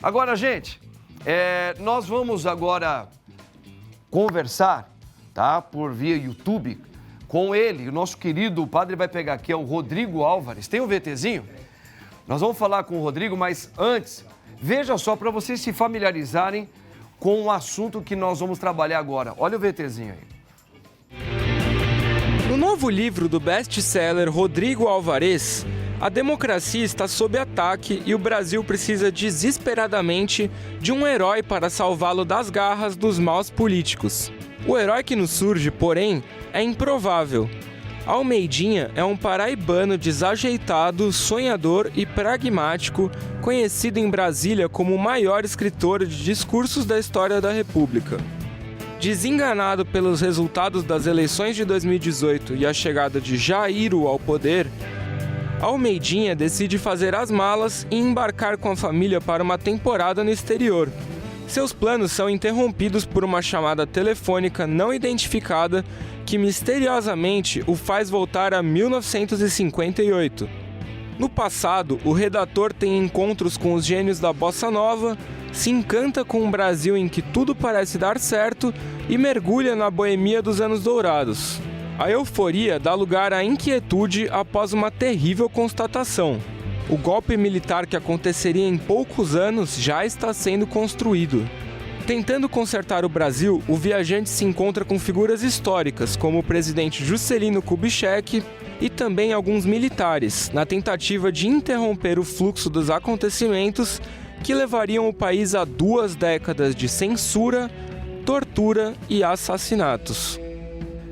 Agora, gente, nós vamos agora conversar, tá? Por via YouTube, com ele, o nosso querido, o padre vai pegar aqui, é o Rodrigo Álvares. Tem um VTzinho? Nós vamos falar com o Rodrigo, mas antes, veja só, para vocês se familiarizarem com o assunto que nós vamos trabalhar agora. Olha o VTzinho aí. No novo livro do best-seller Rodrigo Álvares, a democracia está sob ataque e o Brasil precisa desesperadamente de um herói para salvá-lo das garras dos maus políticos. O herói que nos surge, porém, é improvável. Almeidinha é um paraibano desajeitado, sonhador e pragmático, conhecido em Brasília como o maior escritor de discursos da história da República. Desenganado pelos resultados das eleições de 2018 e a chegada de Jair ao poder, Almeidinha decide fazer as malas e embarcar com a família para uma temporada no exterior. Seus planos são interrompidos por uma chamada telefônica não identificada que misteriosamente o faz voltar a 1958. No passado, o redator tem encontros com os gênios da Bossa Nova, se encanta com um Brasil em que tudo parece dar certo e mergulha na boemia dos anos dourados. A euforia dá lugar à inquietude após uma terrível constatação. O golpe militar que aconteceria em poucos anos já está sendo construído. Tentando consertar o Brasil, o viajante se encontra com figuras históricas, como o presidente Juscelino Kubitschek e também alguns militares, na tentativa de interromper o fluxo dos acontecimentos que levariam o país a 2 décadas de censura, tortura e assassinatos.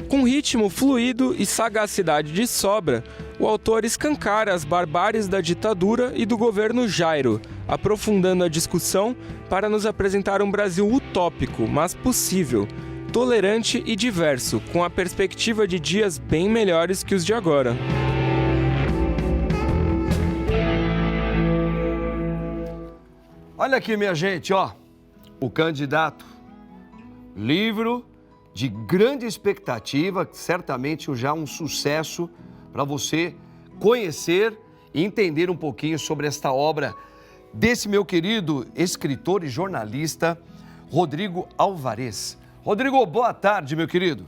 Com ritmo fluido e sagacidade de sobra, o autor escancara as barbáries da ditadura e do governo Jair, aprofundando a discussão para nos apresentar um Brasil utópico, mas possível, tolerante e diverso, com a perspectiva de dias bem melhores que os de agora. Olha aqui, minha gente, ó, o candidato, livro de grande expectativa, certamente já um sucesso para você conhecer e entender um pouquinho sobre esta obra desse meu querido escritor e jornalista, Rodrigo Álvares. Rodrigo, boa tarde, meu querido.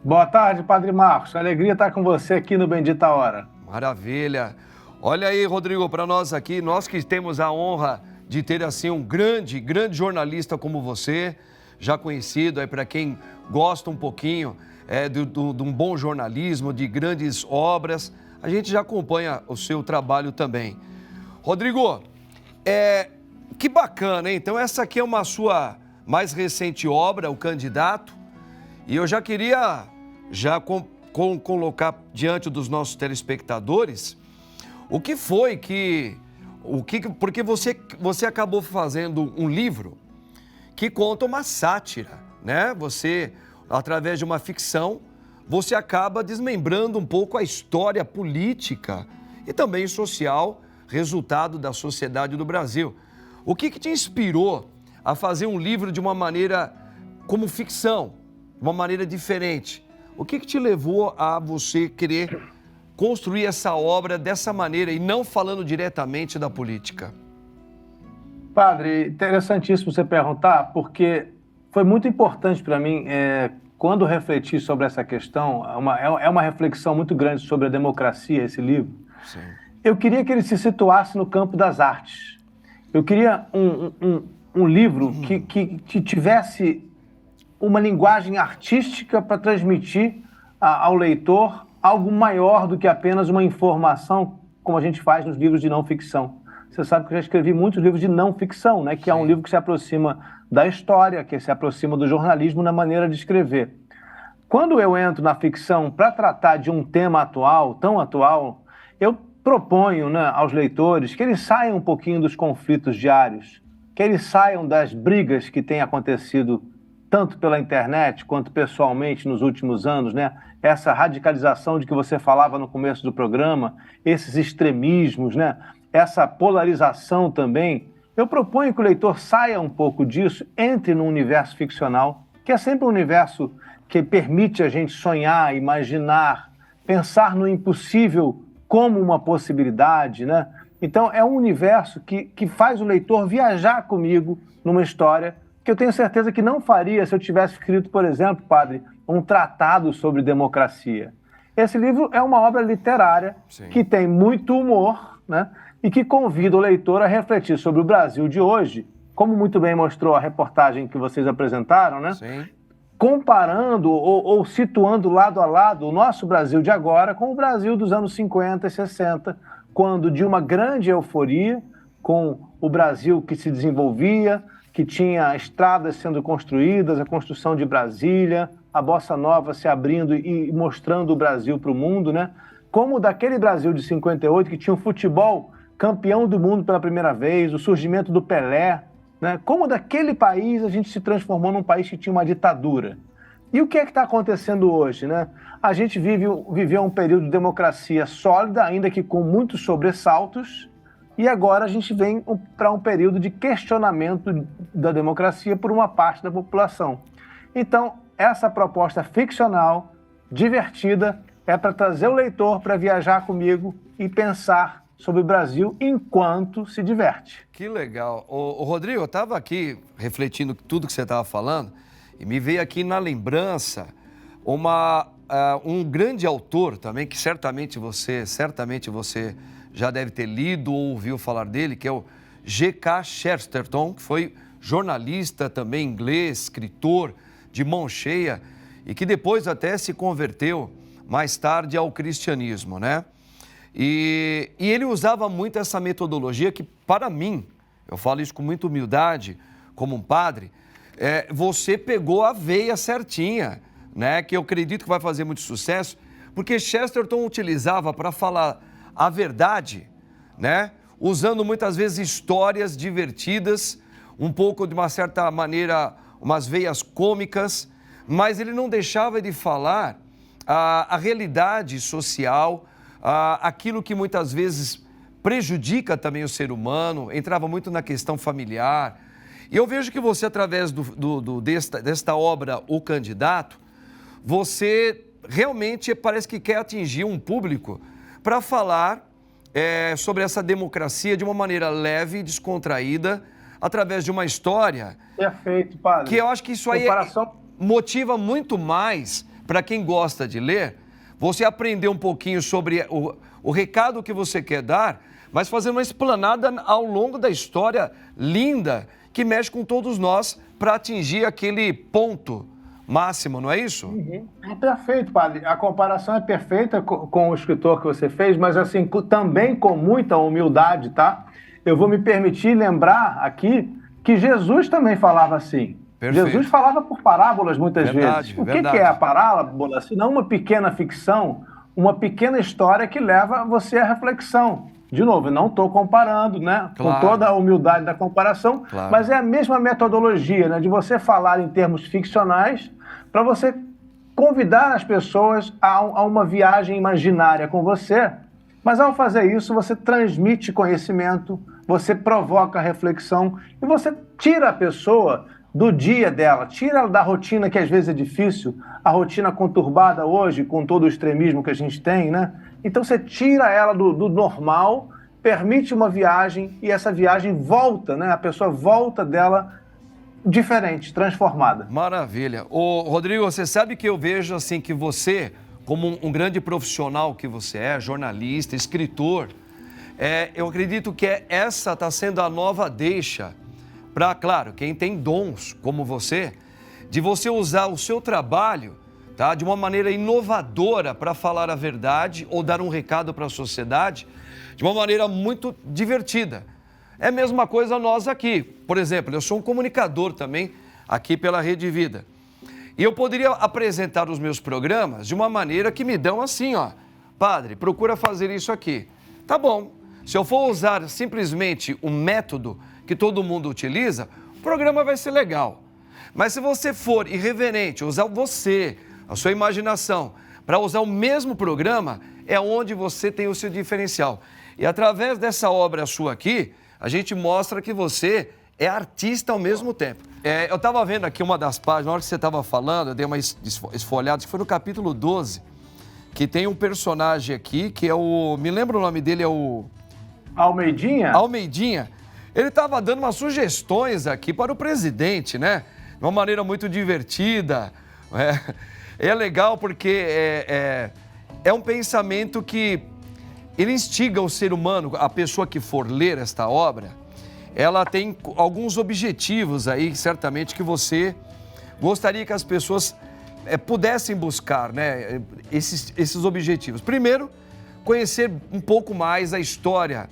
Boa tarde, Padre Marcos. Alegria estar com você aqui no Bendita Hora. Maravilha. Olha aí, Rodrigo, para nós aqui, nós que temos a honra de ter assim um grande jornalista como você, já conhecido aí para quem gosta um pouquinho de um bom jornalismo, de grandes obras, a gente já acompanha o seu trabalho também. Rodrigo, que bacana, hein? Então essa aqui é uma sua mais recente obra, O Candidato, e eu já queria colocar diante dos nossos telespectadores o que foi porque você acabou fazendo um livro que conta uma sátira, né? Você, através de uma ficção, você acaba desmembrando um pouco a história política e também social, resultado da sociedade do Brasil. O que te inspirou a fazer um livro de uma maneira como ficção, de uma maneira diferente? O que te levou a você querer construir essa obra dessa maneira e não falando diretamente da política? Padre, interessantíssimo você perguntar, porque foi muito importante para mim, quando refleti sobre essa questão, é uma reflexão muito grande sobre a democracia, esse livro. Sim. Eu queria que ele se situasse no campo das artes. Eu queria um livro que tivesse uma linguagem artística para transmitir ao leitor algo maior do que apenas uma informação, como a gente faz nos livros de não ficção. Você sabe que eu já escrevi muitos livros de não ficção, né? Que é um livro que se aproxima da história, que se aproxima do jornalismo na maneira de escrever. Quando eu entro na ficção para tratar de um tema atual, tão atual, eu proponho, né, aos leitores que eles saiam um pouquinho dos conflitos diários, que eles saiam das brigas que têm acontecido tanto pela internet quanto pessoalmente nos últimos anos, né? Essa radicalização de que você falava no começo do programa, esses extremismos, né? Essa polarização também. Eu proponho que o leitor saia um pouco disso, entre no universo ficcional, que é sempre um universo que permite a gente sonhar, imaginar, pensar no impossível como uma possibilidade, né? Então, é um universo que faz o leitor viajar comigo numa história que eu tenho certeza que não faria se eu tivesse escrito, por exemplo, padre, um tratado sobre democracia. Esse livro é uma obra literária que tem muito humor, né? E que convida o leitor a refletir sobre o Brasil de hoje, como muito bem mostrou a reportagem que vocês apresentaram, né? Sim. Comparando ou situando lado a lado o nosso Brasil de agora com o Brasil dos anos 50 e 60, quando de uma grande euforia, com o Brasil que se desenvolvia, que tinha estradas sendo construídas, a construção de Brasília, a Bossa Nova se abrindo e mostrando o Brasil para o mundo, né? Como daquele Brasil de 58, que tinha um futebol campeão do mundo pela primeira vez, o surgimento do Pelé, né? Como daquele país a gente se transformou num país que tinha uma ditadura. E o que é que está acontecendo hoje, né? A gente viveu um período de democracia sólida, ainda que com muitos sobressaltos, e agora a gente vem para um período de questionamento da democracia por uma parte da população. Então, essa proposta ficcional, divertida, é para trazer o leitor para viajar comigo e pensar sobre o Brasil enquanto se diverte. Que legal. Ô, Rodrigo, eu estava aqui refletindo tudo que você estava falando e me veio aqui na lembrança um grande autor também, que certamente você já deve ter lido ou ouviu falar dele, que é o G.K. Chesterton, que foi jornalista também inglês, escritor de mão cheia e que depois até se converteu mais tarde ao cristianismo, né? E ele usava muito essa metodologia que, para mim, eu falo isso com muita humildade, como um padre, você pegou a veia certinha, né? Que eu acredito que vai fazer muito sucesso, porque Chesterton utilizava para falar a verdade, né? Usando muitas vezes histórias divertidas, um pouco de uma certa maneira, umas veias cômicas, mas ele não deixava de falar a realidade social, aquilo que muitas vezes prejudica também o ser humano, entrava muito na questão familiar. E eu vejo que você, através desta obra, O Candidato, você realmente parece que quer atingir um público para falar sobre essa democracia de uma maneira leve e descontraída, através de uma história. Perfeito, padre. Que eu acho que isso aí motiva muito mais para quem gosta de ler, você aprender um pouquinho sobre o recado que você quer dar, mas fazer uma explanada ao longo da história linda que mexe com todos nós para atingir aquele ponto máximo, não é isso? Uhum. É perfeito, padre. A comparação é perfeita com o escritor que você fez, mas assim, também com muita humildade, tá? Eu vou me permitir lembrar aqui que Jesus também falava assim. Perfeito. Jesus falava por parábolas muitas vezes. O que é a parábola? Se não uma pequena ficção, uma pequena história que leva você à reflexão. De novo, eu não estou comparando, né? Claro. Com toda a humildade da comparação, claro. Mas é a mesma metodologia, né? De você falar em termos ficcionais para você convidar as pessoas a uma viagem imaginária com você. Mas ao fazer isso, você transmite conhecimento, você provoca reflexão e você tira a pessoa do dia dela, tira ela da rotina que às vezes é difícil, a rotina conturbada hoje, com todo o extremismo que a gente tem, né? Então você tira ela do normal, permite uma viagem e essa viagem volta, né? A pessoa volta dela diferente, transformada. Maravilha. Ô, Rodrigo, você sabe que eu vejo assim que você, como um grande profissional que você é, jornalista, escritor, eu acredito que essa está sendo a nova deixa para, claro, quem tem dons como você, de você usar o seu trabalho, tá, de uma maneira inovadora para falar a verdade ou dar um recado para a sociedade de uma maneira muito divertida. É a mesma coisa nós aqui. Por exemplo, eu sou um comunicador também aqui pela Rede Vida. E eu poderia apresentar os meus programas de uma maneira que me dão assim, ó, padre, procura fazer isso aqui. Tá bom. Se eu for usar simplesmente o método que todo mundo utiliza, o programa vai ser legal. Mas se você for irreverente, usar você, a sua imaginação, para usar o mesmo programa, é onde você tem o seu diferencial. E através dessa obra sua aqui, a gente mostra que você é artista ao mesmo tempo. Eu estava vendo aqui uma das páginas, na hora que você estava falando, eu dei uma esfolhada, que foi no capítulo 12, que tem um personagem aqui, que é o... Me lembra o nome dele, é o... Almeidinha? Almeidinha, ele estava dando umas sugestões aqui para o presidente, né? De uma maneira muito divertida. É legal porque é um pensamento que ele instiga o ser humano, a pessoa que for ler esta obra, ela tem alguns objetivos aí, certamente, que você gostaria que as pessoas pudessem buscar, né? Esses objetivos. Primeiro, conhecer um pouco mais a história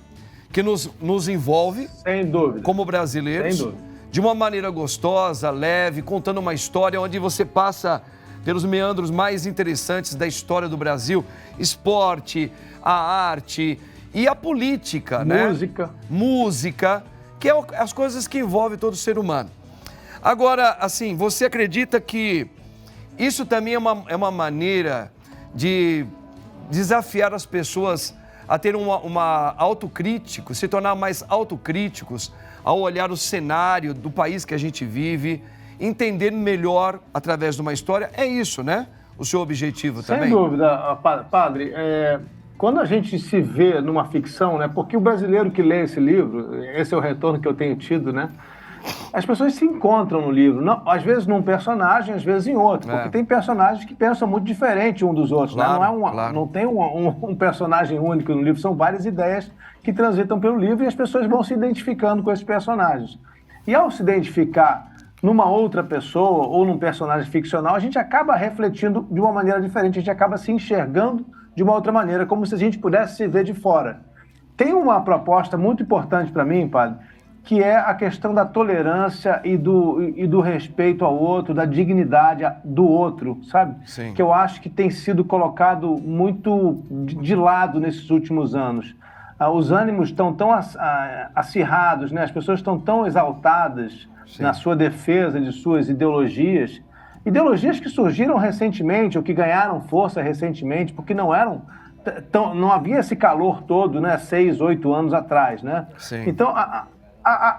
que nos envolve, sem dúvida, como brasileiros, sem dúvida, de uma maneira gostosa, leve, contando uma história onde você passa pelos meandros mais interessantes da história do Brasil, esporte, a arte e a política, música, né? Música, que é as coisas que envolvem todo ser humano. Agora, assim, você acredita que isso também é uma maneira de desafiar as pessoas a ter uma autocrítica, se tornar mais autocríticos ao olhar o cenário do país que a gente vive, entender melhor através de uma história? É isso, né? O seu objetivo também? Sem dúvida, padre. Quando a gente se vê numa ficção, né? Porque o brasileiro que lê esse livro, esse é o retorno que eu tenho tido, né? As pessoas se encontram no livro, não, às vezes num personagem, às vezes em outro, porque tem personagens que pensam muito diferente um dos outros, claro, né? Não tem um personagem único no livro, são várias ideias que transitam pelo livro e as pessoas vão se identificando com esses personagens. E ao se identificar numa outra pessoa ou num personagem ficcional, a gente acaba refletindo de uma maneira diferente, a gente acaba se enxergando de uma outra maneira, como se a gente pudesse se ver de fora. Tem uma proposta muito importante para mim, padre, que é a questão da tolerância e do respeito ao outro, da dignidade do outro, sabe? Sim. Que eu acho que tem sido colocado muito de lado nesses últimos anos. Os ânimos estão tão acirrados, né? As pessoas estão tão exaltadas, sim, na sua defesa de suas ideologias que surgiram recentemente ou que ganharam força recentemente, porque não havia esse calor todo, né? 6, 8 anos atrás, né? Sim. Então,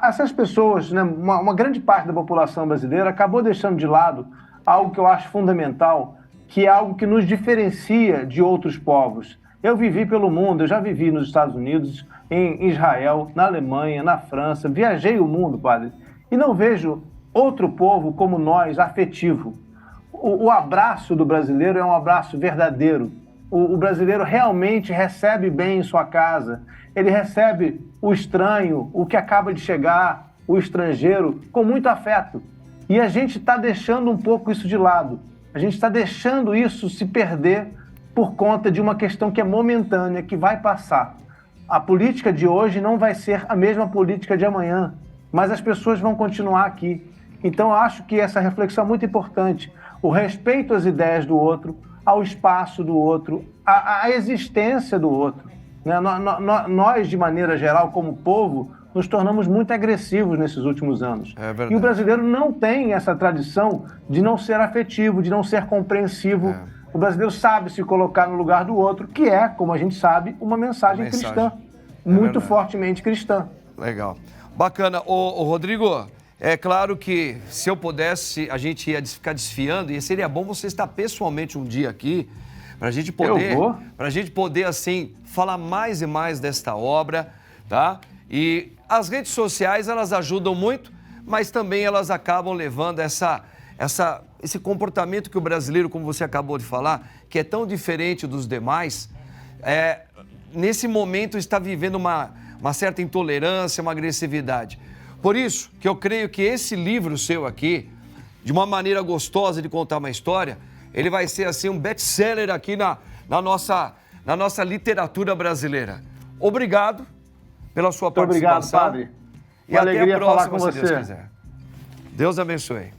essas pessoas, né, uma grande parte da população brasileira acabou deixando de lado algo que eu acho fundamental, que é algo que nos diferencia de outros povos. Eu vivi pelo mundo, eu já vivi nos Estados Unidos, em Israel, na Alemanha, na França, viajei o mundo, padre, e não vejo outro povo como nós, afetivo. O abraço do brasileiro é um abraço verdadeiro. O brasileiro realmente recebe bem em sua casa, ele recebe o estranho, o que acaba de chegar, o estrangeiro, com muito afeto. E a gente está deixando um pouco isso de lado. A gente está deixando isso se perder por conta de uma questão que é momentânea, que vai passar. A política de hoje não vai ser a mesma política de amanhã, mas as pessoas vão continuar aqui. Então, eu acho que essa reflexão é muito importante. O respeito às ideias do outro, ao espaço do outro, à existência do outro. Nós, de maneira geral, como povo, nos tornamos muito agressivos nesses últimos anos. É verdade. E o brasileiro não tem essa tradição de não ser afetivo, de não ser compreensivo. O brasileiro sabe se colocar no lugar do outro, que é, como a gente sabe, uma mensagem cristã, muito fortemente cristã. Legal. Bacana. Ô, Rodrigo, é claro que se eu pudesse, a gente ia ficar desfiando, e seria bom você estar pessoalmente um dia aqui, para a gente poder, assim, falar mais e mais desta obra, tá? E as redes sociais, elas ajudam muito, mas também elas acabam levando esse comportamento que o brasileiro, como você acabou de falar, que é tão diferente dos demais, nesse momento está vivendo uma certa intolerância, uma agressividade. Por isso que eu creio que esse livro seu aqui, de uma maneira gostosa de contar uma história, ele vai ser assim um best-seller aqui na nossa literatura brasileira. Obrigado pela sua participação. Obrigado, padre. E até a próxima, falar com se você. Deus quiser. Deus abençoe.